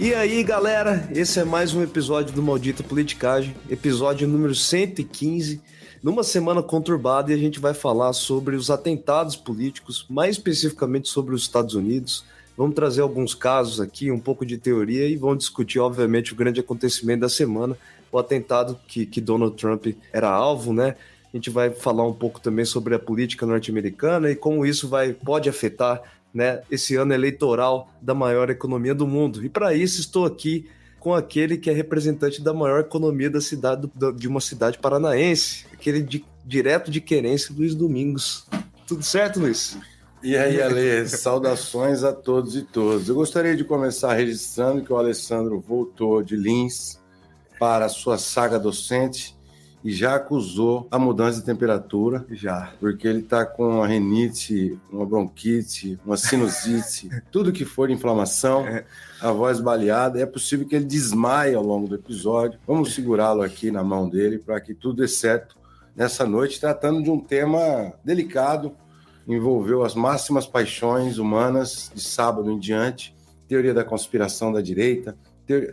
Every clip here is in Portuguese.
E aí, galera, esse é mais um episódio do Maldita Politicagem, episódio número 115, numa semana conturbada, e a gente vai falar sobre os atentados políticos, mais especificamente sobre os Estados Unidos. Vamos trazer alguns casos aqui, um pouco de teoria, e vamos discutir, obviamente, o grande acontecimento da semana, o atentado que Donald Trump era alvo, né? A gente vai falar um pouco também sobre a política norte-americana e como isso pode afetar, né, esse ano eleitoral da maior economia do mundo. E para isso estou aqui com aquele que é representante da maior economia da cidade, de uma cidade paranaense, aquele direto de Querência, Luiz Domingos. Tudo certo, Luiz? E aí, Ale, saudações a todos e todas. Eu gostaria de começar registrando que o Alessandro voltou de Lins para a sua saga docente e já acusou a mudança de temperatura, porque ele está com uma rinite, uma bronquite, uma sinusite, tudo que for de inflamação, a voz baleada. É possível que ele desmaie ao longo do episódio. Vamos segurá-lo aqui na mão dele para que tudo dê certo nessa noite, tratando de um tema delicado, envolveu as máximas paixões humanas de sábado em diante, teoria da conspiração da direita,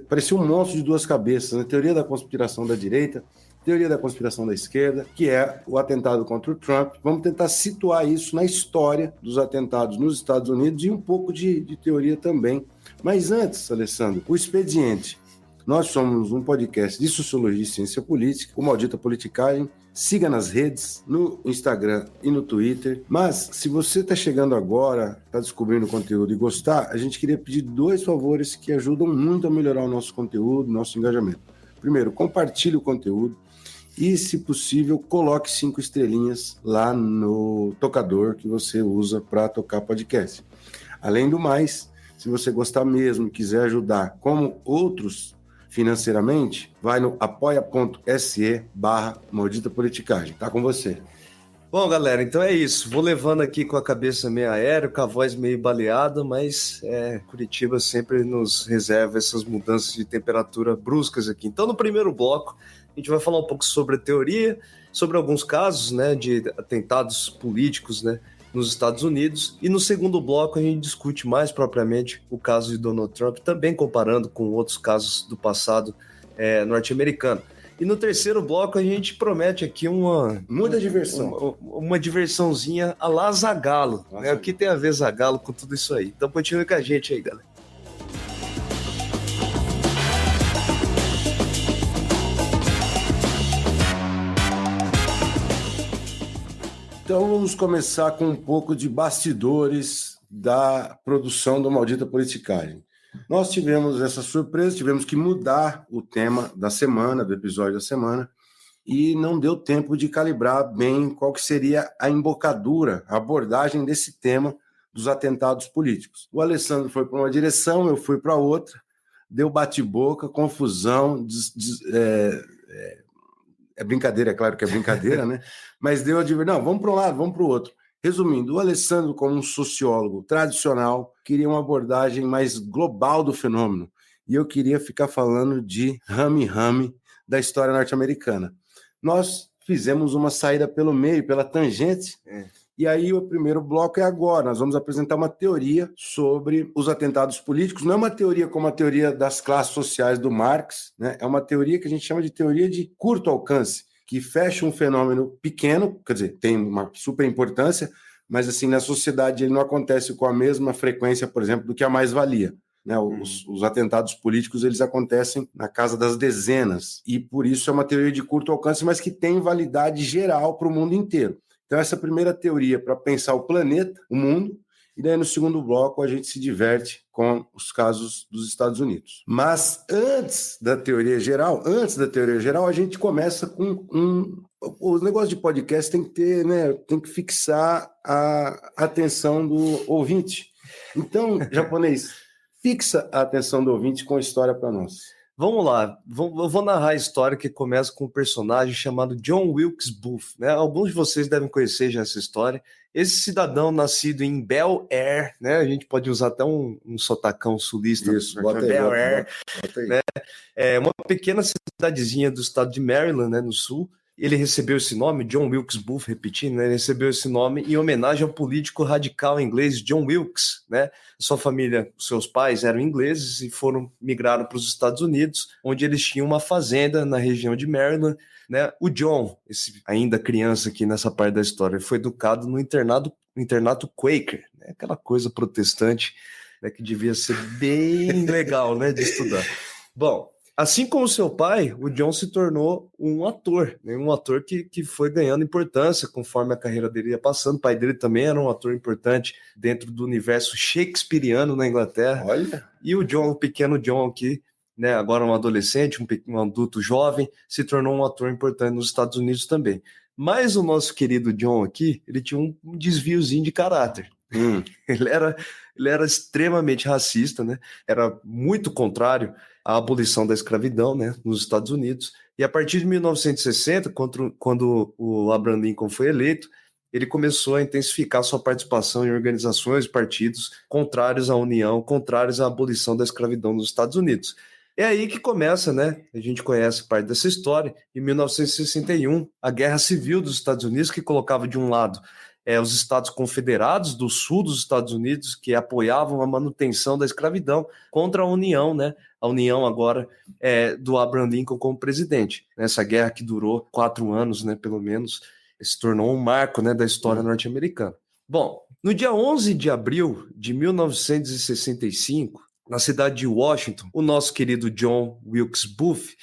parecia um monstro de duas cabeças, né? Teoria da conspiração da direita, teoria da conspiração da esquerda, que é o atentado contra o Trump. Vamos tentar situar isso na história dos atentados nos Estados Unidos e um pouco de teoria também. Mas antes, Alessandro, o expediente. Nós somos um podcast de Sociologia e Ciência Política, o Maldita Politicagem. Siga nas redes, no Instagram e no Twitter. Mas, se você está chegando agora, está descobrindo o conteúdo e gostar, a gente queria pedir 2 favores que ajudam muito a melhorar o nosso conteúdo, nosso engajamento. Primeiro, compartilhe o conteúdo e, se possível, coloque 5 estrelinhas lá no tocador que você usa para tocar podcast. Além do mais, se você gostar mesmo e quiser ajudar como outros financeiramente, vai no apoia.se/Maldita Politicagem. Tá com você. Bom, galera, então é isso. Vou levando aqui com a cabeça meio aérea, com a voz meio baleada, mas Curitiba sempre nos reserva essas mudanças de temperatura bruscas aqui. Então, no primeiro bloco, a gente vai falar um pouco sobre a teoria, sobre alguns casos, né, de atentados políticos, né, nos Estados Unidos. E no segundo bloco a gente discute mais propriamente o caso de Donald Trump, também comparando com outros casos do passado norte-americano. E no terceiro bloco a gente promete aqui muita diversão. Uma diversãozinha à la Zagallo. Né? O que tem a ver Zagallo com tudo isso aí? Então continue com a gente aí, galera. Então vamos começar com um pouco de bastidores da produção do Maldita Politicagem. Nós tivemos essa surpresa, tivemos que mudar o tema da semana, do episódio da semana, e não deu tempo de calibrar bem qual que seria a embocadura, a abordagem desse tema dos atentados políticos. O Alessandro foi para uma direção, eu fui para outra, deu bate-boca, confusão, é brincadeira, é claro que é brincadeira, né? Mas deu a não, vamos para um lado, vamos para o outro. Resumindo, o Alessandro, como um sociólogo tradicional, queria uma abordagem mais global do fenômeno. E eu queria ficar falando de rame-rame da história norte-americana. Nós fizemos uma saída pelo meio, pela tangente, e aí o primeiro bloco é agora. Nós vamos apresentar uma teoria sobre os atentados políticos. Não é uma teoria como a teoria das classes sociais do Marx, né? É uma teoria que a gente chama de teoria de curto alcance, que fecha um fenômeno pequeno, quer dizer, tem uma super importância, mas assim, na sociedade ele não acontece com a mesma frequência, por exemplo, do que a mais-valia. Né? Os atentados políticos, eles acontecem na casa das dezenas, e por isso é uma teoria de curto alcance, mas que tem validade geral para o mundo inteiro. Então essa primeira teoria para pensar o planeta, o mundo, e daí no segundo bloco a gente se diverte com os casos dos Estados Unidos. Mas antes da teoria geral, a gente começa com o negócio de podcast tem que ter, né, tem que fixar a atenção do ouvinte. Então, japonês, fixa a atenção do ouvinte com a história para nós. Vamos lá, eu vou narrar a história que começa com um personagem chamado John Wilkes Booth. Né? Alguns de vocês devem conhecer já essa história. Esse cidadão nascido em Bel Air, né? A gente pode usar até um sotacão sulista. Isso, bota aí, Bel Air, né? É uma pequena cidadezinha do estado de Maryland, né, no sul. ele recebeu esse nome, John Wilkes Booth, repetindo, né? Ele recebeu esse nome em homenagem ao político radical inglês John Wilkes, né? Sua família, seus pais eram ingleses e migraram para os Estados Unidos, onde eles tinham uma fazenda na região de Maryland, né? O John, esse ainda criança aqui nessa parte da história, foi educado no internato Quaker, né? Aquela coisa protestante, né, que devia ser bem legal, né, de estudar. Bom, assim como seu pai, o John se tornou um ator, né? Um ator que foi ganhando importância conforme a carreira dele ia passando. O pai dele também era um ator importante dentro do universo shakespeariano na Inglaterra. Olha. E o John, o pequeno John aqui, né, agora um adolescente, um adulto jovem, se tornou um ator importante nos Estados Unidos também. Mas o nosso querido John aqui, ele tinha um desviozinho de caráter. Ele era extremamente racista, né? Era muito contrário à abolição da escravidão, né, nos Estados Unidos. E a partir de 1960, quando o Abraham Lincoln foi eleito, ele começou a intensificar sua participação em organizações e partidos contrários à União, contrários à abolição da escravidão nos Estados Unidos. É aí que começa, né? A gente conhece parte dessa história. Em 1961, a Guerra Civil dos Estados Unidos, que colocava de um lado os Estados Confederados do sul dos Estados Unidos, que apoiavam a manutenção da escravidão, contra a União, né? A União agora do Abraham Lincoln como presidente. Essa guerra que durou 4 anos, né, pelo menos, se tornou um marco, né, da história norte-americana. Bom, no dia 11 de abril de 1965, na cidade de Washington, o nosso querido John Wilkes Booth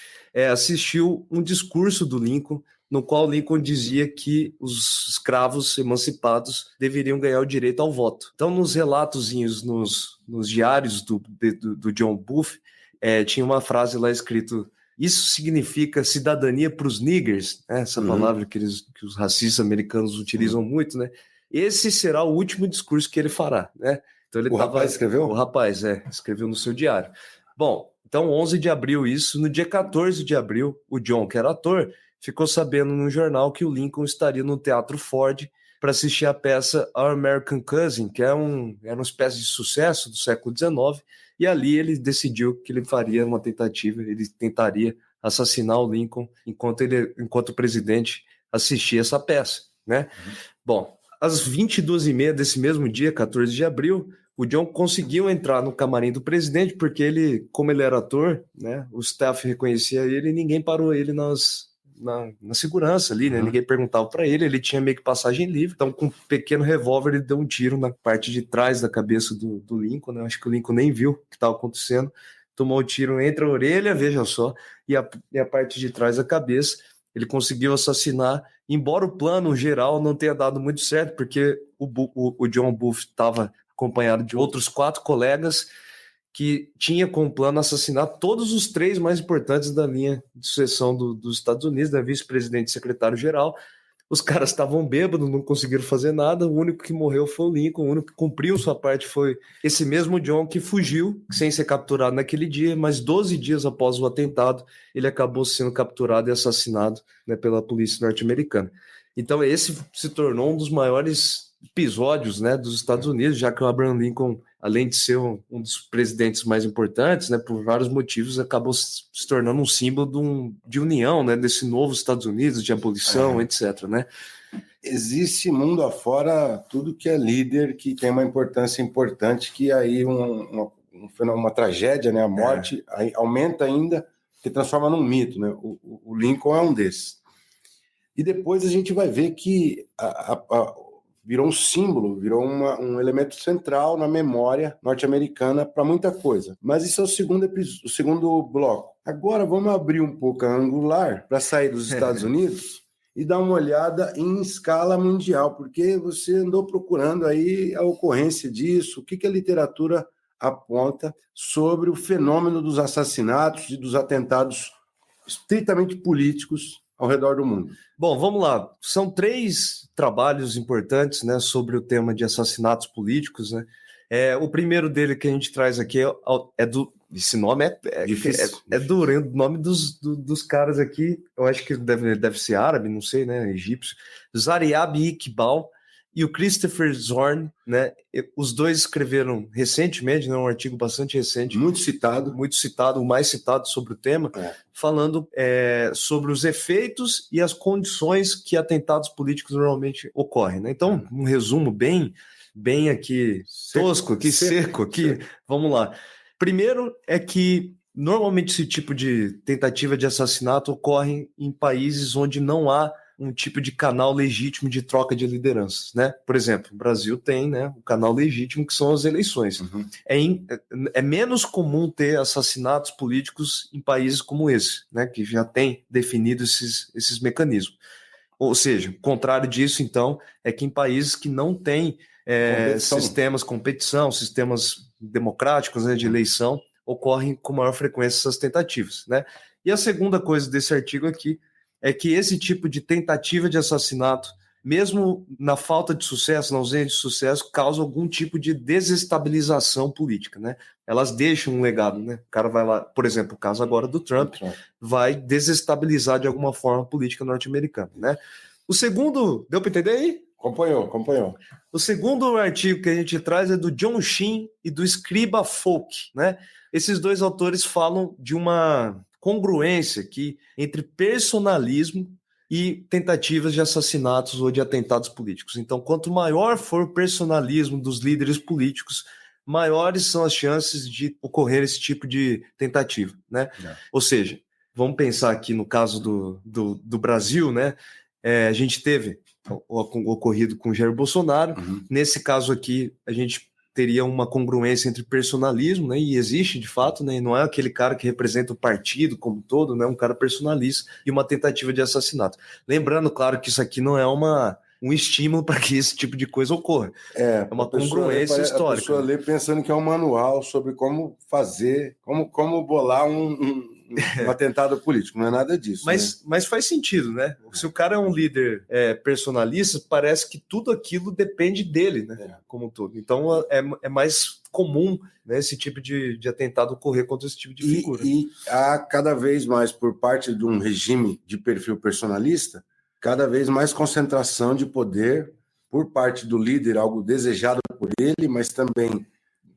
assistiu um discurso do Lincoln, no qual Lincoln dizia que os escravos emancipados deveriam ganhar o direito ao voto. Então, nos relatozinhos, nos diários do John Booth, tinha uma frase lá escrito: isso significa cidadania para os niggers, né? Essa palavra que os racistas americanos utilizam muito, né? Esse será o último discurso que ele fará, né? Então ele rapaz escreveu? O rapaz, escreveu no seu diário. Bom, então 11 de abril isso. No dia 14 de abril, o John, que era ator, ficou sabendo no jornal que o Lincoln estaria no Teatro Ford para assistir a peça Our American Cousin, que era uma espécie de sucesso do século XIX, e ali ele decidiu que ele faria uma tentativa, ele tentaria assassinar o Lincoln enquanto o presidente assistia essa peça, né? Bom, às 22h30 desse mesmo dia, 14 de abril, o John conseguiu entrar no camarim do presidente, porque ele, como ele era ator, né, o staff reconhecia ele e ninguém parou ele na segurança ali, né? Ninguém perguntava para ele, ele tinha meio que passagem livre. Então, com um pequeno revólver, ele deu um tiro na parte de trás da cabeça do Lincoln, né? Acho que o Lincoln nem viu o que estava acontecendo. Tomou o tiro entre a orelha, veja só, e a parte de trás da cabeça. Ele conseguiu assassinar, embora o plano geral não tenha dado muito certo, porque o John Booth estava acompanhado de outros 4 colegas que tinha como plano assassinar todos os 3 mais importantes da linha de sucessão dos Estados Unidos, da vice-presidente e secretário-geral. Os caras estavam bêbados, não conseguiram fazer nada, o único que morreu foi o Lincoln, o único que cumpriu sua parte foi esse mesmo John, que fugiu sem ser capturado naquele dia, mas 12 dias após o atentado, ele acabou sendo capturado e assassinado, né, pela polícia norte-americana. Então esse se tornou um dos maiores episódios, né, dos Estados Unidos, já que o Abraham Lincoln, além de ser um dos presidentes mais importantes, né, por vários motivos, acabou se tornando um símbolo de união, né, desse novo Estados Unidos, de abolição, etc., né? Existe mundo afora tudo que é líder, que tem uma importância importante, que aí uma tragédia, né, a morte, aí aumenta ainda, que transforma num mito, né? O Lincoln é um desses. E depois a gente vai ver que virou um símbolo, virou um elemento central na memória norte-americana para muita coisa. Mas isso é o segundo bloco. Agora vamos abrir um pouco a angular para sair dos Estados Unidos e dar uma olhada em escala mundial, porque você andou procurando aí a ocorrência disso, o que a literatura aponta sobre o fenômeno dos assassinatos e dos atentados estritamente políticos ao redor do mundo. Bom, vamos lá. São 3 trabalhos importantes, né, sobre o tema de assassinatos políticos, né? O primeiro dele que a gente traz aqui esse nome é duro, hein? O nome dos caras aqui, eu acho que deve ser árabe, não sei, né? Egípcio. Zariab Iqbal e o Christopher Zorn, né? Os dois escreveram recentemente, né, um artigo bastante recente. Muito citado, o mais citado sobre o tema, falando sobre os efeitos e as condições que atentados políticos normalmente ocorrem, né? Então, um resumo bem aqui, tosco, aqui, seco aqui, vamos lá. Primeiro é que normalmente esse tipo de tentativa de assassinato ocorre em países onde não há um tipo de canal legítimo de troca de lideranças, né? Por exemplo, o Brasil tem, né, um canal legítimo que são as eleições. Uhum. É menos comum ter assassinatos políticos em países como esse, né, que já tem definido esses mecanismos. Ou seja, o contrário disso, então, é que em países que não têm competição, sistemas democráticos, né, de eleição, ocorrem com maior frequência essas tentativas, né? E a segunda coisa desse artigo aqui é que esse tipo de tentativa de assassinato, mesmo na falta de sucesso, na ausência de sucesso, causa algum tipo de desestabilização política, né? Elas deixam um legado, né? O cara vai lá, por exemplo, o caso agora do Trump, vai desestabilizar de alguma forma a política norte-americana, né? O segundo, deu para entender aí? Acompanhou. O segundo artigo que a gente traz é do John Sheen e do Scriba Folk, né? Esses dois autores falam de uma congruência aqui entre personalismo e tentativas de assassinatos ou de atentados políticos. Então, quanto maior for o personalismo dos líderes políticos, maiores são as chances de ocorrer esse tipo de tentativa, né? Ou seja, vamos pensar aqui no caso do Brasil, né? A gente teve o ocorrido com o Jair Bolsonaro. Uhum. Nesse caso aqui, a gente teria uma congruência entre personalismo, né, e existe de fato, né, não é aquele cara que representa o partido como todo, né, um cara personalista, e uma tentativa de assassinato. Lembrando, claro, que isso aqui não é um estímulo para que esse tipo de coisa ocorra. É uma congruência histórica. A pessoa lê pensando que é um manual sobre como fazer, como bolar um atentado político, não é nada disso. Mas faz sentido, né? Se o cara é um líder personalista, parece que tudo aquilo depende dele, né? Como um todo. Então é mais comum, né, esse tipo de atentado ocorrer contra esse tipo de figura. E há cada vez mais, por parte de um regime de perfil personalista, cada vez mais concentração de poder por parte do líder, algo desejado por ele, mas também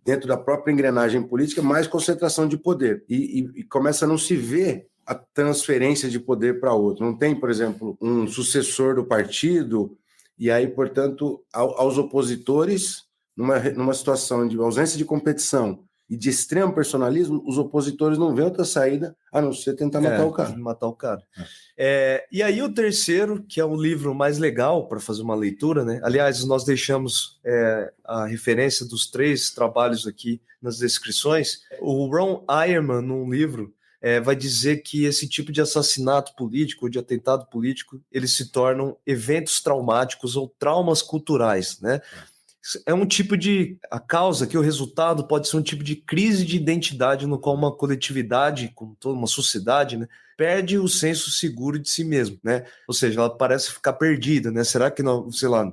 dentro da própria engrenagem política, mais concentração de poder. E começa a não se ver a transferência de poder para outro. Não tem, por exemplo, um sucessor do partido, e aí, portanto, aos opositores, numa situação de ausência de competição e de extremo personalismo, os opositores não veem outra saída a não ser tentar matar o cara. E aí o terceiro, que é o livro mais legal para fazer uma leitura, né? Aliás, nós deixamos a referência dos 3 trabalhos aqui nas descrições. O Ron Eierman, num livro, vai dizer que esse tipo de assassinato político, de atentado político, eles se tornam eventos traumáticos ou traumas culturais, né? É um tipo a causa que o resultado pode ser um tipo de crise de identidade no qual uma coletividade, como toda uma sociedade, né, perde o senso seguro de si mesmo, né? Ou seja, ela parece ficar perdida, né? Será que, sei lá,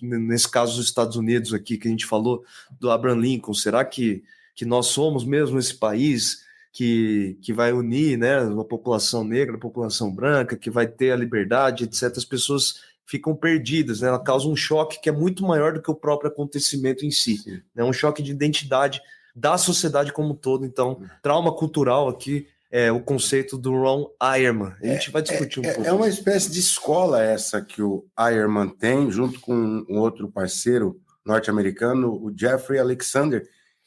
nesse caso dos Estados Unidos aqui que a gente falou do Abraham Lincoln, será que nós somos mesmo esse país que vai unir, né, a população negra, a população branca, que vai ter a liberdade, etc. As pessoas ficam perdidas, né? Ela causa um choque que é muito maior do que o próprio acontecimento em si. É um choque de identidade da sociedade como um todo. Então, trauma cultural aqui é o conceito do Ron Eierman. A gente vai discutir um pouco. É uma espécie de escola essa que o Eierman tem, junto com um outro parceiro norte-americano, o Jeffrey Alexander,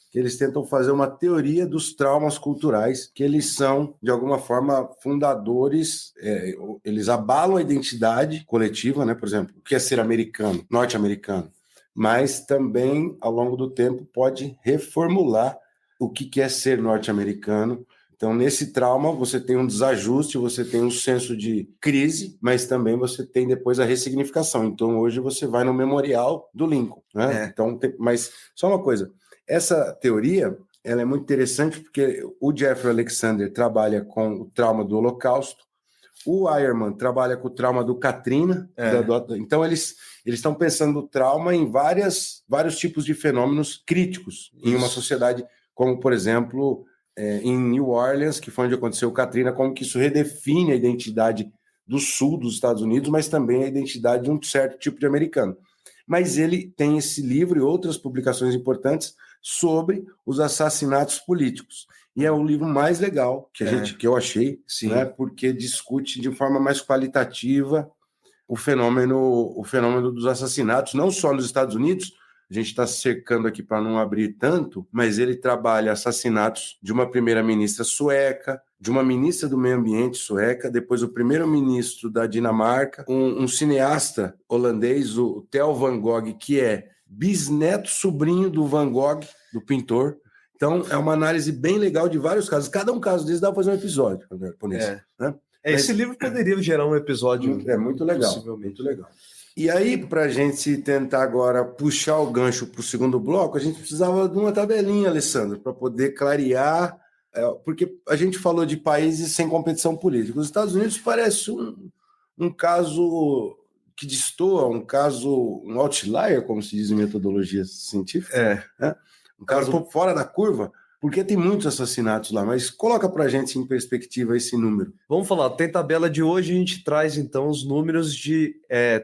que eles tentam fazer uma teoria dos traumas culturais, que eles são, de alguma forma, fundadores, eles abalam a identidade coletiva, né? Por exemplo, o que é ser americano, norte-americano, mas também, ao longo do tempo, pode reformular o que é ser norte-americano. Então, nesse trauma, você tem um desajuste, você tem um senso de crise, mas também você tem depois a ressignificação. Então, hoje você vai no memorial do Lincoln, né? Então, mas só uma coisa, essa teoria, ela é muito interessante porque o Jeffrey Alexander trabalha com o trauma do Holocausto, o Eierman trabalha com o trauma do Katrina, então eles estão pensando o trauma em vários tipos de fenômenos críticos em uma sociedade, como, por exemplo, em New Orleans, que foi onde aconteceu o Katrina, como que isso redefine a identidade do sul dos Estados Unidos, mas também a identidade de um certo tipo de americano. mas ele tem esse livro e outras publicações importantes sobre os assassinatos políticos. E é o livro mais legal que eu achei, né, porque discute de forma mais qualitativa o fenômeno dos assassinatos, não só nos Estados Unidos. A gente está cercando aqui para não abrir tanto, mas ele trabalha assassinatos de uma primeira-ministra sueca, de uma ministra do meio ambiente sueca, depois o primeiro-ministro da Dinamarca, um cineasta holandês, o Theo van Gogh, que é bisneto sobrinho do Van Gogh, do pintor. Então, é uma análise bem legal de vários casos. Cada um caso desses dá para fazer um episódio. Né? Esse livro poderia gerar um episódio. É muito legal, muito legal. E aí, para a gente tentar agora puxar o gancho para o segundo bloco, a gente precisava de uma tabelinha, Alessandro, para poder clarear, porque a gente falou de países sem competição política. Os Estados Unidos parece um caso que destoa, um outlier, como se diz em metodologia científica, né? Um caso fora da curva, porque tem muitos assassinatos lá, mas coloca para a gente em perspectiva esse número. Vamos falar, tem tabela de hoje, a gente traz então os números de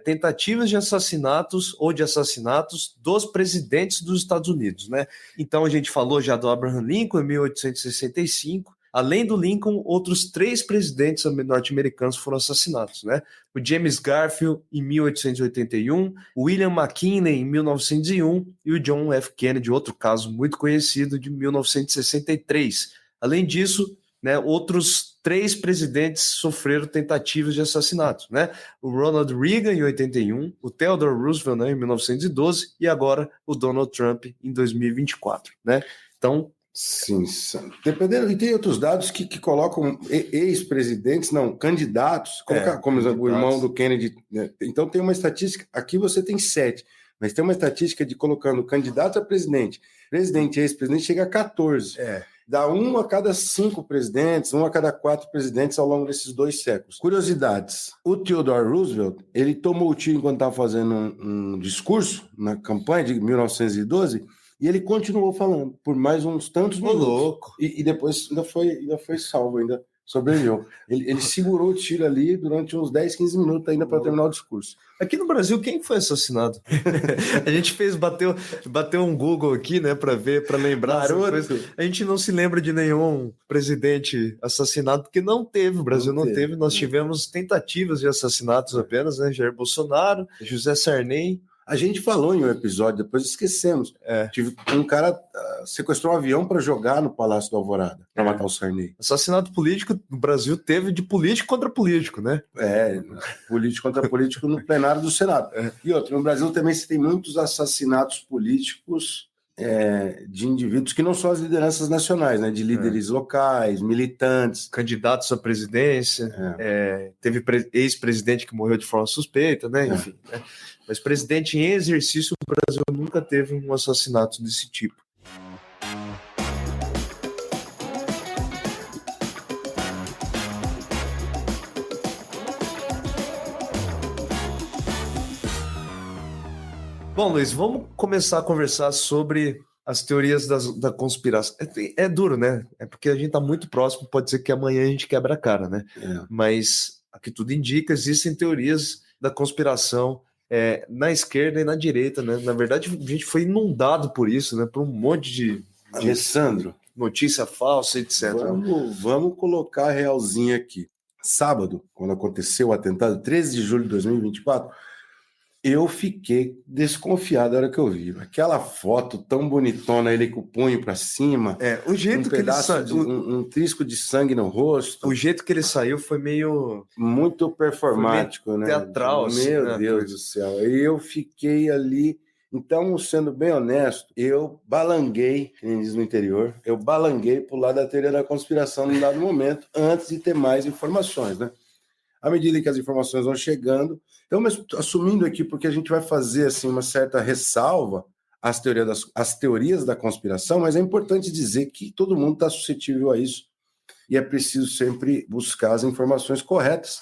tentativas de assassinatos ou de assassinatos dos presidentes dos Estados Unidos, né? Então a gente falou já do Abraham Lincoln em 1865, além do Lincoln, outros 3 presidentes norte-americanos foram assassinados, né? O James Garfield, em 1881, o William McKinley, em 1901, e o John F. Kennedy, outro caso muito conhecido, de 1963. Além disso, né, outros 3 presidentes sofreram tentativas de assassinato, né? O Ronald Reagan, em 81, o Theodore Roosevelt, né, em 1912, e agora o Donald Trump, em 2024, né? Então, sim, dependendo, e tem outros dados que colocam ex-presidentes, não, candidatos, como o irmão do Kennedy, né? Então tem uma estatística, aqui você tem 7, mas tem uma estatística de colocando candidato a presidente e ex-presidente, chega a 14. Dá 1 a cada 5 presidentes, 1 a cada 4 presidentes ao longo desses 2 séculos. Curiosidades, o Theodore Roosevelt, ele tomou o tiro enquanto estava fazendo um discurso na campanha de 1912, e ele continuou falando por mais uns tantos minutos. Louco. E depois ainda foi salvo, ainda sobreviveu. Ele segurou o tiro ali durante uns 10, 15 minutos ainda para terminar o discurso. Aqui no Brasil, quem foi assassinado? A gente bateu um Google aqui, né, para ver, para lembrar. A gente não se lembra de nenhum presidente assassinado, porque não teve, o Brasil não teve. Nós tivemos tentativas de assassinatos apenas, né? Jair Bolsonaro, José Sarney. A gente falou em um episódio, depois esquecemos. Um cara sequestrou um avião para jogar no Palácio do Alvorada, para matar o Sarney. Assassinato político no Brasil teve de político contra político, né? Político contra político no plenário do Senado. E outro, no Brasil também se tem muitos assassinatos políticos de indivíduos que não são as lideranças nacionais, né? De líderes locais, militantes. Candidatos à presidência, teve ex-presidente que morreu de forma suspeita, né? Enfim, né? Mas presidente em exercício, o Brasil nunca teve um assassinato desse tipo. Bom, Luiz, vamos começar a conversar sobre as teorias da conspiração. É duro, né? É porque a gente está muito próximo, pode ser que amanhã a gente quebra a cara, né? Mas, aqui tudo indica, existem teorias da conspiração na esquerda e na direita, né? Na verdade, a gente foi inundado por isso, né? Por um monte de Alessandro, notícia falsa, etc. Vamos colocar a realzinha aqui. Sábado, quando aconteceu o atentado, 13 de julho de 2024, eu fiquei desconfiado na hora que eu vi. Aquela foto tão bonitona, ele com o punho para cima, o jeito que ele saiu, um trisco de sangue no rosto. O jeito que ele saiu foi meio... muito performático, meio né? Teatral, assim, Meu Deus do céu. E eu fiquei ali... Então, sendo bem honesto, eu balanguei, que nem diz no interior, eu balanguei pro lado da teoria da conspiração num dado momento, antes de ter mais informações, né? À medida que as informações vão chegando... Então, mas assumindo aqui, porque a gente vai fazer assim, uma certa ressalva às teorias da conspiração, mas é importante dizer que todo mundo está suscetível a isso e é preciso sempre buscar as informações corretas.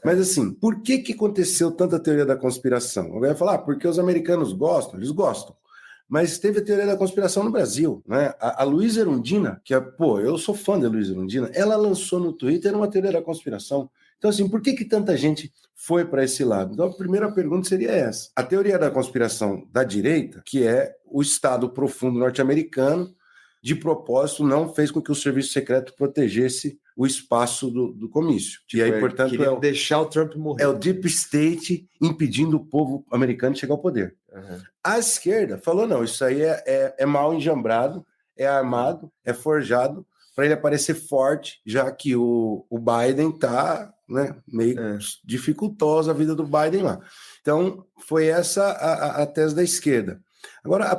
Mas assim, por que aconteceu tanta teoria da conspiração? Alguém vai falar, porque os americanos gostam, eles gostam. Mas teve a teoria da conspiração no Brasil, né? A Luísa Erundina, eu sou fã da Luísa Erundina, ela lançou no Twitter uma teoria da conspiração Então, assim, por que tanta gente foi para esse lado? Então, a primeira pergunta seria essa. A teoria da conspiração da direita, que é o Estado profundo norte-americano, de propósito, não fez com que o serviço secreto protegesse o espaço do comício. Tipo, e aí, portanto, deixar o Trump morrer. É o Deep State impedindo o povo americano de chegar ao poder. Uhum. A esquerda falou, não, isso aí é mal enjambrado, é armado, é forjado, para ele aparecer forte, já que o Biden está, né, meio dificultosa a vida do Biden lá. Então, foi essa a tese da esquerda. Agora,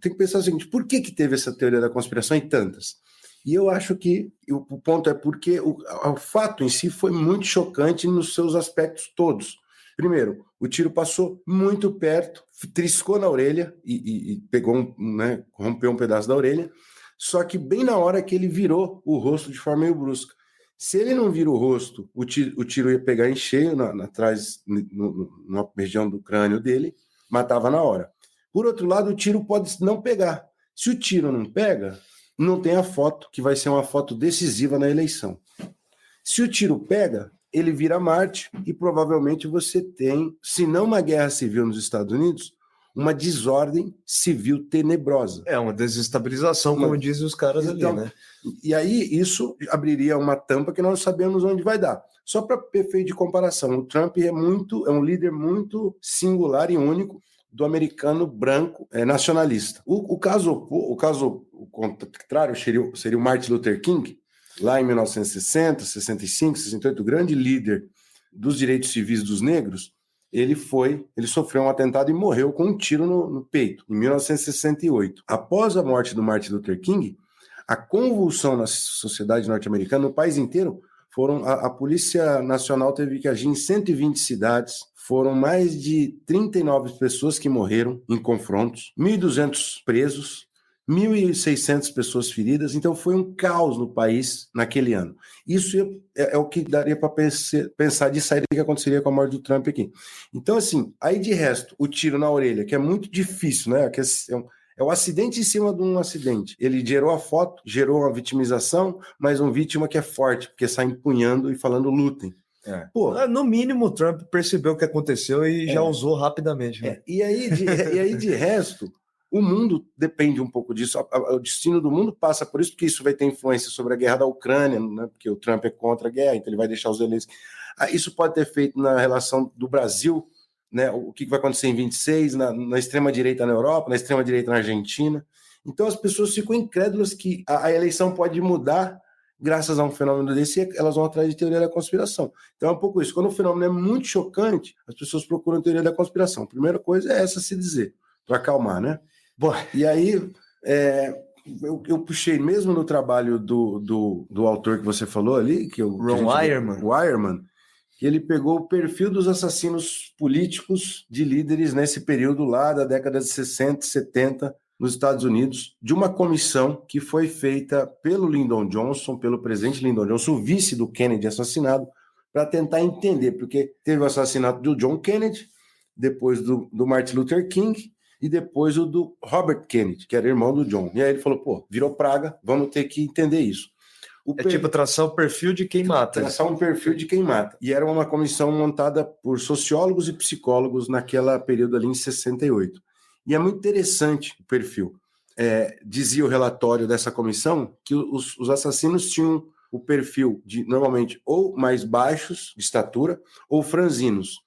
tem que pensar o seguinte, por que teve essa teoria da conspiração e tantas? E eu acho que o ponto é porque o fato em si foi muito chocante nos seus aspectos todos. Primeiro, o tiro passou muito perto, triscou na orelha e pegou, né, rompeu um pedaço da orelha, só que bem na hora que ele virou o rosto de forma meio brusca. Se ele não vira o rosto, o tiro ia pegar em cheio atrás, na região do crânio dele, matava na hora. Por outro lado, o tiro pode não pegar. Se o tiro não pega, não tem a foto, que vai ser uma foto decisiva na eleição. Se o tiro pega, ele vira Marte e provavelmente você tem, se não uma guerra civil nos Estados Unidos, uma desordem civil tenebrosa. É uma desestabilização, como dizem os caras então, ali, né? E aí isso abriria uma tampa que nós sabemos onde vai dar. Só para efeito de comparação, o Trump é um líder muito singular e único do americano branco nacionalista. O caso contrário seria o Martin Luther King, lá em 1960, 65, 68, o grande líder dos direitos civis dos negros. Ele sofreu um atentado e morreu com um tiro no peito, em 1968. Após a morte do Martin Luther King, a convulsão na sociedade norte-americana, no país inteiro, a Polícia Nacional teve que agir em 120 cidades. Foram mais de 39 pessoas que morreram em confrontos, 1.200 presos, 1.600 pessoas feridas. Então foi um caos no país naquele ano. Isso é o que daria para pensar de saída que aconteceria com a morte do Trump aqui. Então, assim, aí de resto, o tiro na orelha, que é muito difícil, né? Que é um acidente em cima de um acidente. Ele gerou a foto, gerou uma vitimização, mas um vítima que é forte, porque sai empunhando e falando lutem. Pô, no mínimo o Trump percebeu o que aconteceu e já usou rapidamente. Né? E aí, de resto, o mundo depende um pouco disso. O destino do mundo passa por isso, porque isso vai ter influência sobre a guerra da Ucrânia, né? Porque o Trump é contra a guerra, então ele vai deixar os Zelensky. Isso pode ter feito na relação do Brasil, né? O que vai acontecer em 26, na extrema-direita na Europa, na extrema-direita na Argentina. Então as pessoas ficam incrédulas que a eleição pode mudar graças a um fenômeno desse, elas vão atrás de teoria da conspiração. Então é um pouco isso. Quando o fenômeno é muito chocante, as pessoas procuram teoria da conspiração. A primeira coisa é essa se dizer, para acalmar, né? Bom, e aí eu puxei mesmo no trabalho do autor que você falou ali, que o Ron Wireman, que ele pegou o perfil dos assassinos políticos de líderes nesse período lá da década de 60, 70, nos Estados Unidos, de uma comissão que foi feita pelo Lyndon Johnson, pelo presidente Lyndon Johnson, o vice do Kennedy assassinado, para tentar entender, porque teve o assassinato do John Kennedy, depois do Martin Luther King, e depois o do Robert Kennedy, que era irmão do John. E aí ele falou, virou praga, vamos ter que entender isso. Tipo traçar o perfil de quem mata. Traçar um perfil de quem mata. E era uma comissão montada por sociólogos e psicólogos naquela período ali em 68. E é muito interessante o perfil. Dizia o relatório dessa comissão que os assassinos tinham o perfil de, normalmente, ou mais baixos de estatura ou franzinos.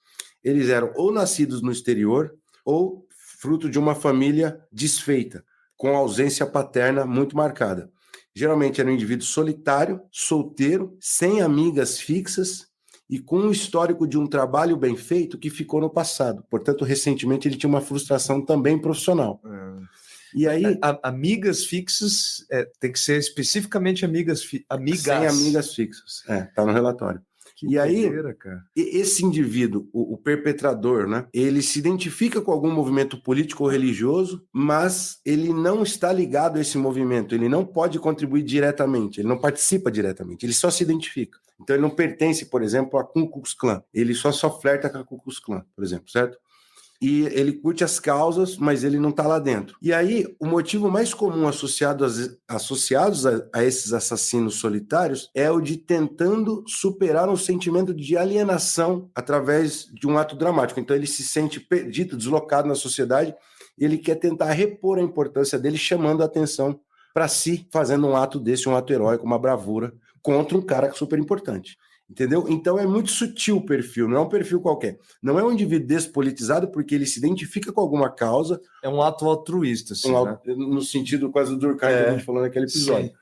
Eles eram ou nascidos no exterior ou fruto de uma família desfeita, com ausência paterna muito marcada. Geralmente era um indivíduo solitário, solteiro, sem amigas fixas e com um histórico de um trabalho bem feito que ficou no passado. Portanto, recentemente ele tinha uma frustração também profissional. E aí, amigas fixas tem que ser especificamente amigas. Sem amigas fixas. Tá no relatório. E aí, cara. Esse indivíduo, o perpetrador, né, ele se identifica com algum movimento político ou religioso, mas ele não está ligado a esse movimento, ele não pode contribuir diretamente, ele não participa diretamente, ele só se identifica. Então ele não pertence, por exemplo, a Ku Klux Klan, ele só flerta com a Ku Klux Klan, por exemplo, certo? e ele curte as causas, mas ele não está lá dentro. E aí, o motivo mais comum associados a esses assassinos solitários é o de tentando superar um sentimento de alienação através de um ato dramático. Então, ele se sente perdido, deslocado na sociedade, e ele quer tentar repor a importância dele, chamando a atenção para si, fazendo um ato desse, um ato heróico, uma bravura, contra um cara super importante. Entendeu? Então é muito sutil o perfil, não é um perfil qualquer. Não é um indivíduo despolitizado porque ele se identifica com alguma causa. É um ato altruísta, assim, né? No sentido quase do Durkheim que a gente falou naquele episódio. Sim.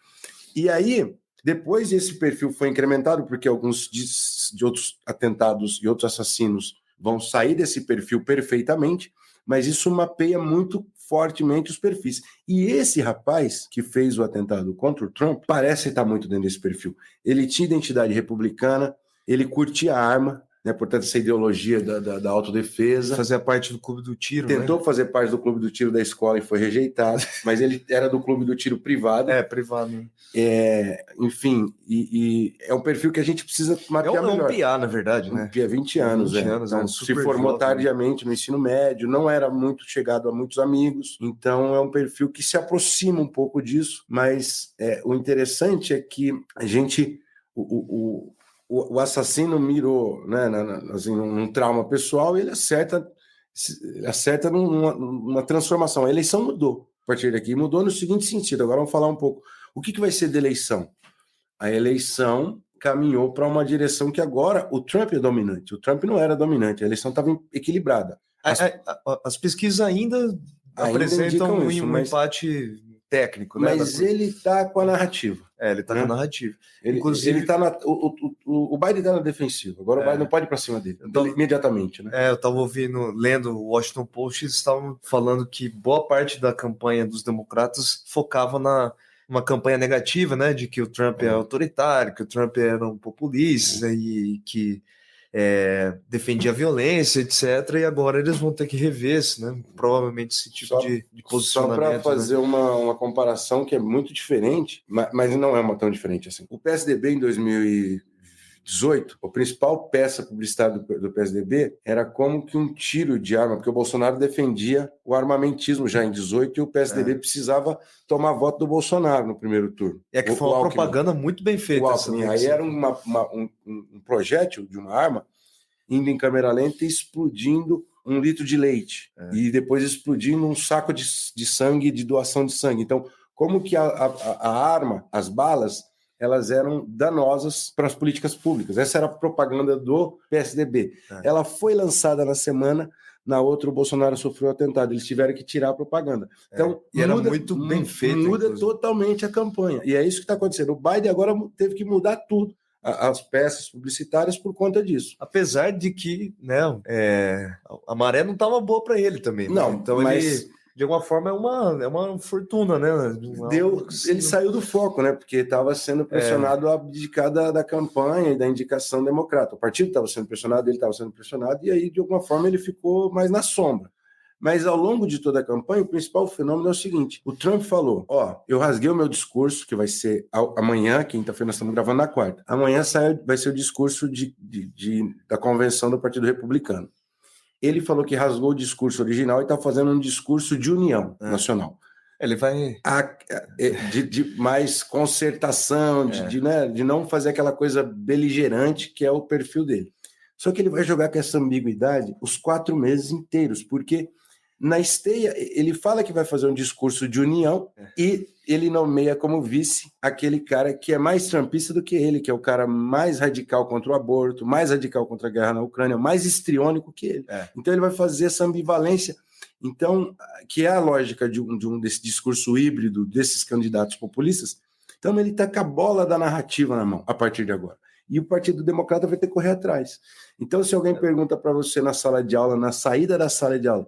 E aí, depois esse perfil foi incrementado porque alguns de outros atentados e outros assassinos vão sair desse perfil perfeitamente, mas isso mapeia muito fortemente os perfis. E esse rapaz que fez o atentado contra o Trump parece estar muito dentro desse perfil. Ele tinha identidade republicana, ele curtia a arma, né? Portanto, essa ideologia da autodefesa. Fazia parte do clube do tiro, Tentou fazer parte do clube do tiro da escola e foi rejeitado, mas ele era do clube do tiro privado. Privado. Enfim, e é um perfil que a gente precisa mapear melhor. É um PA, na verdade, né? Um PA, 20 anos. 20 anos, então, se formou tardiamente no ensino médio, não era muito chegado a muitos amigos, então é um perfil que se aproxima um pouco disso, mas o interessante é que a gente... O assassino mirou, né, assim, num trauma pessoal e ele acerta numa transformação. A eleição mudou a partir daqui. Mudou no seguinte sentido. Agora vamos falar um pouco. O que vai ser da eleição? A eleição caminhou para uma direção que agora o Trump é dominante. O Trump não era dominante. A eleição estava equilibrada. As pesquisas ainda apresentam um empate técnico, né? Mas ele está com a narrativa. Ele está com a narrativa. Inclusive, ele tá o Biden está na defensiva. Agora o Biden não pode ir para cima dele imediatamente, né? Eu estava lendo o Washington Post, eles estavam falando que boa parte da campanha dos democratas focava numa campanha negativa, né? De que o Trump é autoritário, que o Trump era um populista e que defendia a violência, etc. E agora eles vão ter que rever, né? Provavelmente esse tipo de posicionamento. Só para fazer uma comparação que é muito diferente, mas não é tão diferente assim. O PSDB em 2018, a principal peça publicitária do PSDB era como que um tiro de arma, porque o Bolsonaro defendia o armamentismo já em 18 e o PSDB precisava tomar voto do Bolsonaro no primeiro turno. Que foi uma propaganda muito bem feita. Aí era um projétil de uma arma indo em câmera lenta e explodindo 1 litro de leite e depois explodindo um saco de sangue, de doação de sangue. Então, como que a arma, as balas, elas eram danosas para as políticas públicas. Essa era a propaganda do PSDB. Ela foi lançada na semana, na outra o Bolsonaro sofreu atentado. Eles tiveram que tirar a propaganda. Então, era muito bem feito. Muda totalmente a campanha. E é isso que está acontecendo. O Biden agora teve que mudar tudo, as peças publicitárias, por conta disso. Apesar de que, né, a maré não estava boa para ele também. Não, né? Então ele... De alguma forma é uma fortuna, né? Ele saiu do foco, né? Porque estava sendo pressionado a abdicar da campanha e da indicação democrata. O partido estava sendo pressionado, ele estava sendo pressionado, e aí, de alguma forma, ele ficou mais na sombra. Mas ao longo de toda a campanha, o principal fenômeno é o seguinte: o Trump falou, eu rasguei o meu discurso, que vai ser amanhã, quinta-feira, nós estamos gravando na quarta. Amanhã vai ser o discurso da convenção do Partido Republicano. Ele falou que rasgou o discurso original e está fazendo um discurso de união nacional. Ele vai... De mais concertação, de não fazer aquela coisa beligerante que é o perfil dele. Só que ele vai jogar com essa ambiguidade os 4 meses inteiros, porque na esteia ele fala que vai fazer um discurso de união e ele nomeia como vice aquele cara que é mais trumpista do que ele, que é o cara mais radical contra o aborto, mais radical contra a guerra na Ucrânia, mais histriônico que ele. Então ele vai fazer essa ambivalência, então, que é a lógica desse discurso híbrido desses candidatos populistas. Então ele está com a bola da narrativa na mão a partir de agora. E o Partido Democrata vai ter que correr atrás. Então, se alguém pergunta para você na sala de aula, na saída da sala de aula,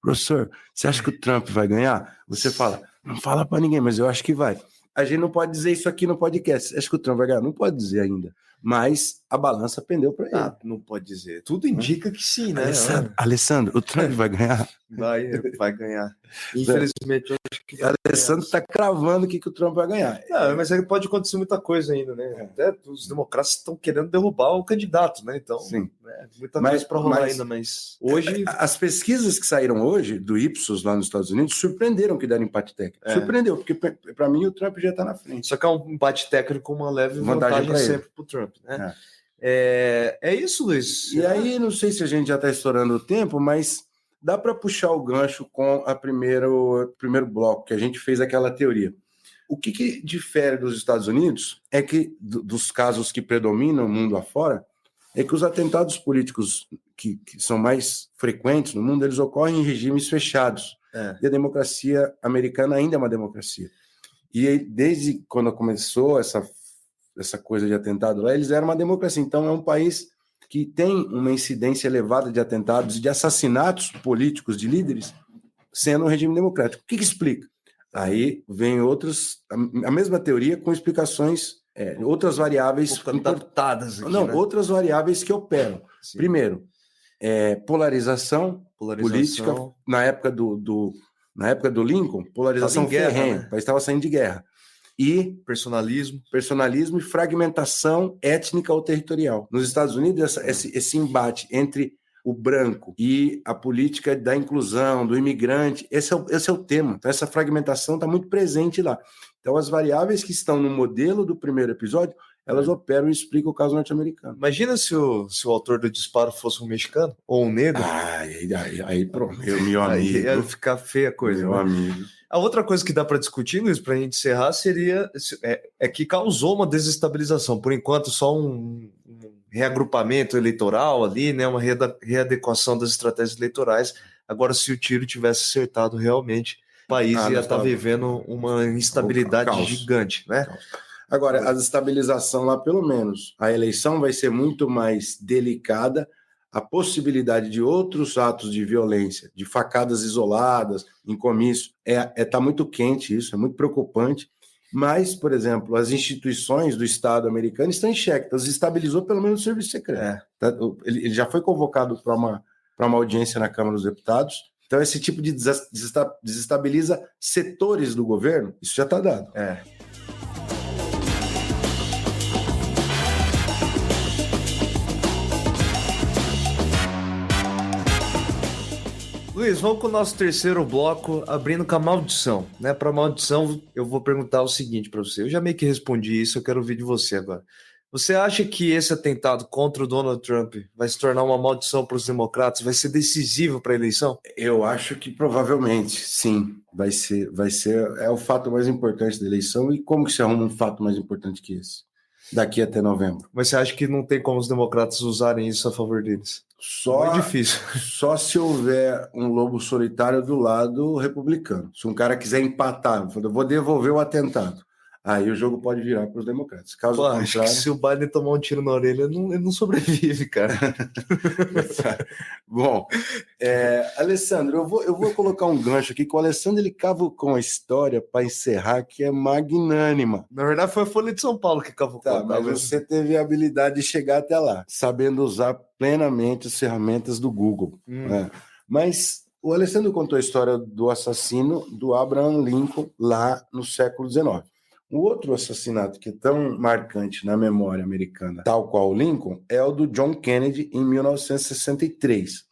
professor, você acha que o Trump vai ganhar? Você fala, não fala para ninguém, mas eu acho que vai. A gente não pode dizer isso aqui no podcast. Você acha que o Trump vai ganhar? Não pode dizer ainda. mas a balança pendeu para ele. Não pode dizer. Tudo indica que sim, né? Alessandro, o Trump vai ganhar? Vai ganhar. Infelizmente, eu acho que vai Alessandro está cravando que o Trump vai ganhar. Mas aí pode acontecer muita coisa ainda, né? Até os democratas estão querendo derrubar o candidato, né? Então, sim. Muita coisa para rolar ainda, mas hoje... As pesquisas que saíram hoje, do Ipsos, lá nos Estados Unidos, surpreenderam que deram empate técnico. Surpreendeu, porque para mim o Trump já está na frente. Só que é um empate técnico com uma leve vantagem sempre para o Trump, né? É isso, Luiz. E aí, não sei se a gente já está estourando o tempo, mas dá para puxar o gancho com o primeiro bloco, que a gente fez aquela teoria. O que difere dos Estados Unidos é que, dos casos que predominam mundo afora, é que os atentados políticos que são mais frequentes no mundo, eles ocorrem em regimes fechados. E a democracia americana ainda é uma democracia. E aí, desde quando começou essa coisa de atentado lá, eles eram uma democracia. Então, é um país que tem uma incidência elevada de atentados e de assassinatos políticos de líderes, sendo um regime democrático. O que explica? Aí vem a mesma teoria com explicações, outras variáveis adaptadas aqui, não, né? Outras variáveis que operam. Sim. Primeiro, polarização política na época do Lincoln, polarização ferrenha, né? O país estava saindo de guerra. E personalismo e fragmentação étnica ou territorial. Nos Estados Unidos, esse embate entre o branco e a política da inclusão, do imigrante, esse é o tema. Então, essa fragmentação está muito presente lá. Então, as variáveis que estão no modelo do primeiro episódio, elas operam e explicam o caso norte-americano. Imagina se o autor do disparo fosse um mexicano ou um negro. Aí pronto, meu amigo. Aí ia ficar feia a coisa. Meu amigo. A outra coisa que dá para discutir, Luiz, para a gente encerrar, seria que causou uma desestabilização. Por enquanto, só um reagrupamento eleitoral ali, né, uma readequação das estratégias eleitorais. Agora, se o tiro tivesse acertado realmente, o país ia estar vivendo uma instabilidade gigante, né? Agora, a desestabilização lá, pelo menos, a eleição vai ser muito mais delicada, a possibilidade de outros atos de violência, de facadas isoladas, em comício, tá muito quente isso, é muito preocupante. Mas, por exemplo, as instituições do Estado americano estão em xeque, então desestabilizou pelo menos o serviço secreto. Ele já foi convocado para uma audiência na Câmara dos Deputados, então esse tipo de desestabiliza setores do governo, isso já está dado. Luiz, vamos com o nosso terceiro bloco, abrindo com a maldição, né? Para maldição, eu vou perguntar o seguinte para você. Eu já meio que respondi isso, eu quero ouvir de você agora. Você acha que esse atentado contra o Donald Trump vai se tornar uma maldição para os democratas? Vai ser decisivo para a eleição? Eu acho que provavelmente, sim. Vai ser o fato mais importante da eleição. E como que se arruma um fato mais importante que esse? Daqui até novembro. Mas você acha que não tem como os democratas usarem isso a favor deles? É difícil. Só se houver um lobo solitário do lado republicano. Se um cara quiser empatar, eu vou devolver o atentado. Aí o jogo pode virar para os democratas. Caso contrário... Acho que se o Biden tomar um tiro na orelha, ele não sobrevive, cara. Bom, Alessandro, eu vou colocar um gancho aqui, que o Alessandro ele cavucou a história para encerrar, que é magnânima. Na verdade, foi a Folha de São Paulo que cavucou. Mas você teve a habilidade de chegar até lá, sabendo usar plenamente as ferramentas do Google. Mas o Alessandro contou a história do assassino do Abraham Lincoln lá no século XIX. O outro assassinato que é tão marcante na memória americana, tal qual o Lincoln, é o do John Kennedy em 1963.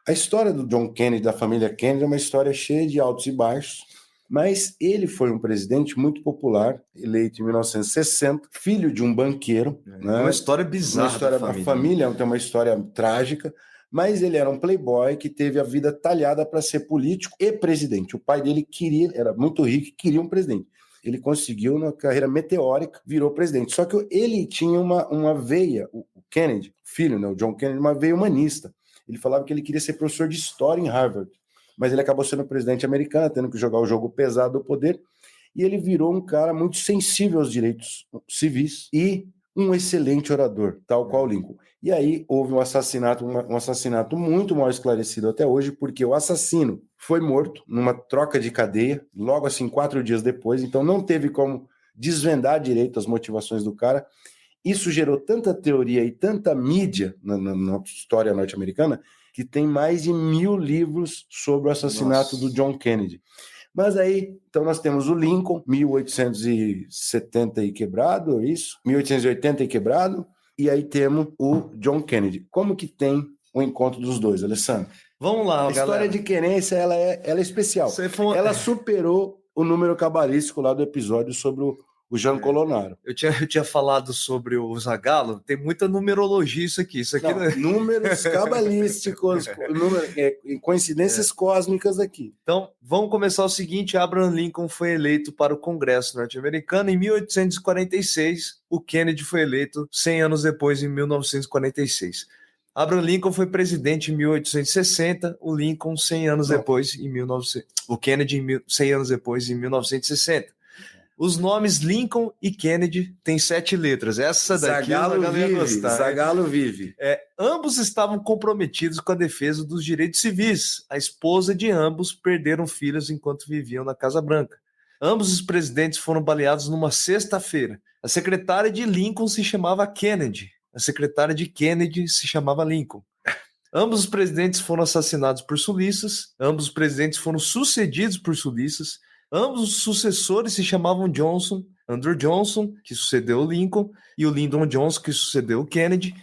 A história do John Kennedy, da família Kennedy, é uma história cheia de altos e baixos, mas ele foi um presidente muito popular, eleito em 1960, filho de um banqueiro. Né? Uma história bizarra. A família tem uma história trágica, mas ele era um playboy que teve a vida talhada para ser político e presidente. O pai dele era muito rico e queria um presidente. Ele conseguiu, uma carreira meteórica, virou presidente. Só que ele tinha uma veia, o Kennedy, filho, né, o John Kennedy, uma veia humanista. Ele falava que ele queria ser professor de história em Harvard, mas ele acabou sendo presidente americano, tendo que jogar o jogo pesado do poder, e ele virou um cara muito sensível aos direitos civis e um excelente orador, tal qual Lincoln. E aí houve um assassinato muito mal esclarecido até hoje, porque o assassino foi morto numa troca de cadeia, logo assim 4 dias depois, então não teve como desvendar direito as motivações do cara, Isso gerou tanta teoria e tanta mídia na história norte-americana que tem mais de 1000 livros sobre o assassinato do John Kennedy. Mas aí, então nós temos o Lincoln, 1870 e quebrado, é isso? 1880 e quebrado, e aí temos o John Kennedy. Como que tem o encontro dos dois, Alessandro? Vamos lá, A história de querência, ela é especial. Ela superou o número cabalístico lá do episódio sobre o Jean Colonaro. Eu tinha falado sobre o Zagallo, tem muita numerologia isso aqui. Números cabalísticos, coincidências cósmicas aqui. Então, vamos começar o seguinte: Abraham Lincoln foi eleito para o Congresso norte-americano em 1846, o Kennedy foi eleito 100 anos depois, em 1946. Abraham Lincoln foi presidente em 1860, o Lincoln 100 anos depois, o Kennedy 100 anos depois, em 1960. Os nomes Lincoln e Kennedy têm 7 letras. Essa daqui Zagallo vive. Ambos estavam comprometidos com a defesa dos direitos civis. A esposa de ambos perderam filhos enquanto viviam na Casa Branca. Ambos os presidentes foram baleados numa sexta-feira. A secretária de Lincoln se chamava Kennedy. A secretária de Kennedy se chamava Lincoln. Ambos os presidentes foram assassinados por sulistas. Ambos os presidentes foram sucedidos por sulistas. Ambos os sucessores se chamavam Johnson, Andrew Johnson, que sucedeu o Lincoln, e o Lyndon Johnson, que sucedeu o Kennedy.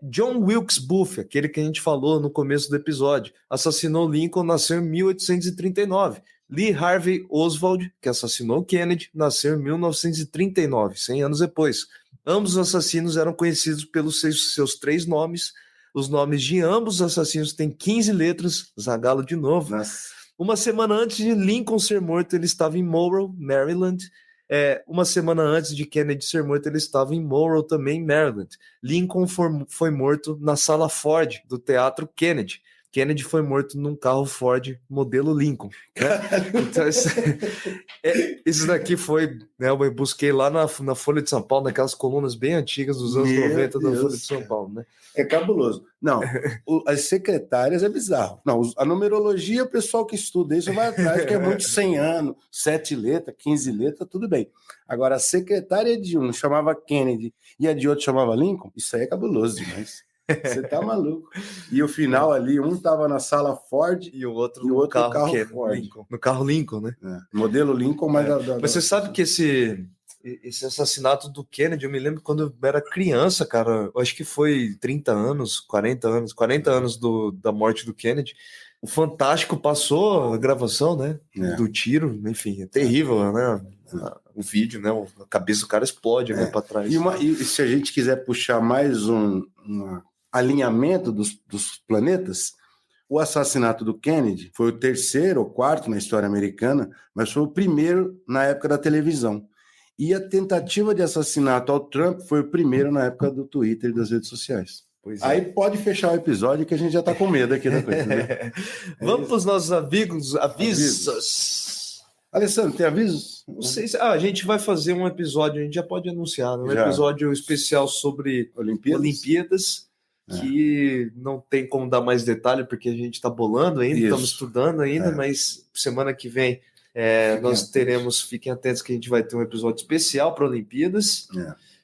John Wilkes Booth, aquele que a gente falou no começo do episódio, assassinou Lincoln, nasceu em 1839. Lee Harvey Oswald, que assassinou Kennedy, nasceu em 1939, 100 anos depois. Ambos os assassinos eram conhecidos pelos seus 3 nomes. Os nomes de ambos os assassinos têm 15 letras. Zagallo de novo. Nossa. Uma semana antes de Lincoln ser morto, ele estava em Monroe, Maryland. Uma semana antes de Kennedy ser morto, ele estava em Monroe, também, Maryland. Lincoln foi morto na sala Ford do Teatro Kennedy. Kennedy foi morto num carro Ford modelo Lincoln. Então, isso daqui foi, né, eu busquei lá na Folha de São Paulo, naquelas colunas bem antigas dos anos 90 da Folha de São Paulo, né? É cabuloso. Não, as secretárias é bizarro. Não, a numerologia, o pessoal que estuda isso vai atrás, que é muito 100 anos, 7 letras, 15 letras, tudo bem. Agora, a secretária de um chamava Kennedy e a de outro chamava Lincoln, isso aí é cabuloso demais. Você tá maluco. E o final ali, um tava na sala Ford e o outro no carro Ford. Lincoln. No carro Lincoln, né? Modelo Lincoln, mas... Mas você sabe que esse assassinato do Kennedy, eu me lembro quando eu era criança, cara, eu acho que foi 40 anos da morte do Kennedy. O Fantástico passou a gravação, né? Do tiro, enfim, é terrível, né? O vídeo, né? A cabeça do cara explode, né, para trás. E se a gente quiser puxar mais um alinhamento dos planetas, o assassinato do Kennedy foi o 3º ou 4º na história americana, mas foi o primeiro na época da televisão. E a tentativa de assassinato ao Trump foi o primeiro na época do Twitter e das redes sociais. Aí pode fechar o episódio que a gente já está com medo aqui da coisa. Né? Vamos para os nossos avisos. Alessandro, tem avisos? Não sei se... a gente vai fazer um episódio, a gente já pode anunciar, um episódio especial sobre Olimpíadas, que não tem como dar mais detalhe, porque a gente está bolando ainda, estamos estudando ainda, mas semana que vem fiquem atentos que a gente vai ter um episódio especial para Olimpíadas.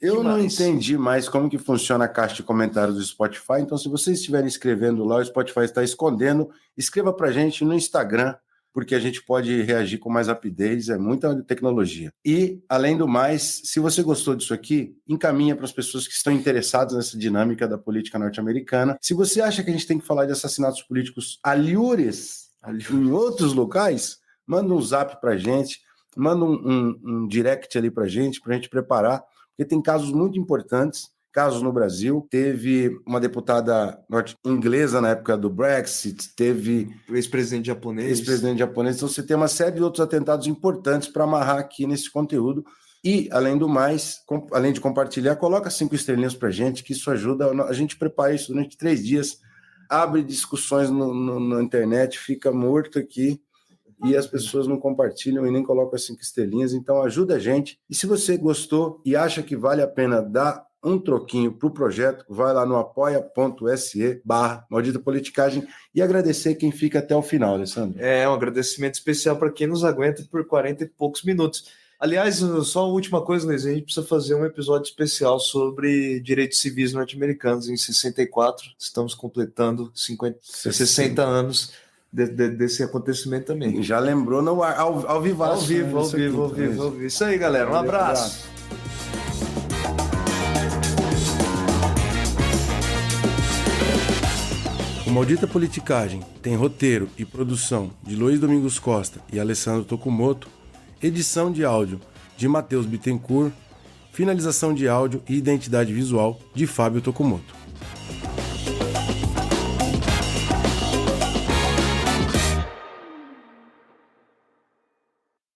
Eu não entendi mais como que funciona a caixa de comentários do Spotify, então se vocês estiverem escrevendo lá, o Spotify está escondendo, escreva para a gente no Instagram, porque a gente pode reagir com mais rapidez, é muita tecnologia. E, além do mais, se você gostou disso aqui, encaminha para as pessoas que estão interessadas nessa dinâmica da política norte-americana. Se você acha que a gente tem que falar de assassinatos políticos alhures em outros locais, manda um zap para a gente, manda um direct ali para a gente preparar, porque tem casos muito importantes, casos no Brasil. Teve uma deputada inglesa na época do Brexit, teve o ex-presidente japonês. Então você tem uma série de outros atentados importantes para amarrar aqui nesse conteúdo. E, além do mais, além de compartilhar, coloca 5 estrelinhas para a gente, que isso ajuda. A gente prepara isso durante 3 dias, abre discussões na internet, fica morto aqui, e as pessoas não compartilham e nem colocam as 5 estrelinhas. Então, ajuda a gente. E se você gostou e acha que vale a pena dar um troquinho para o projeto, vai lá no apoia.se/Maldita Politicagem e agradecer quem fica até o final, Alessandro. Um agradecimento especial para quem nos aguenta por 40 e poucos minutos. Aliás, só a última coisa, Luiz, a gente precisa fazer um episódio especial sobre direitos civis norte-americanos. Em 64, estamos completando 60 anos desse acontecimento também. Já lembrou ao vivo. Ao vivo. Isso aí, galera. Um abraço. O Maldita Politicagem tem roteiro e produção de Luiz Domingos Costa e Alessandro Tokumoto, edição de áudio de Matheus Bittencourt, finalização de áudio e identidade visual de Fábio Tokumoto.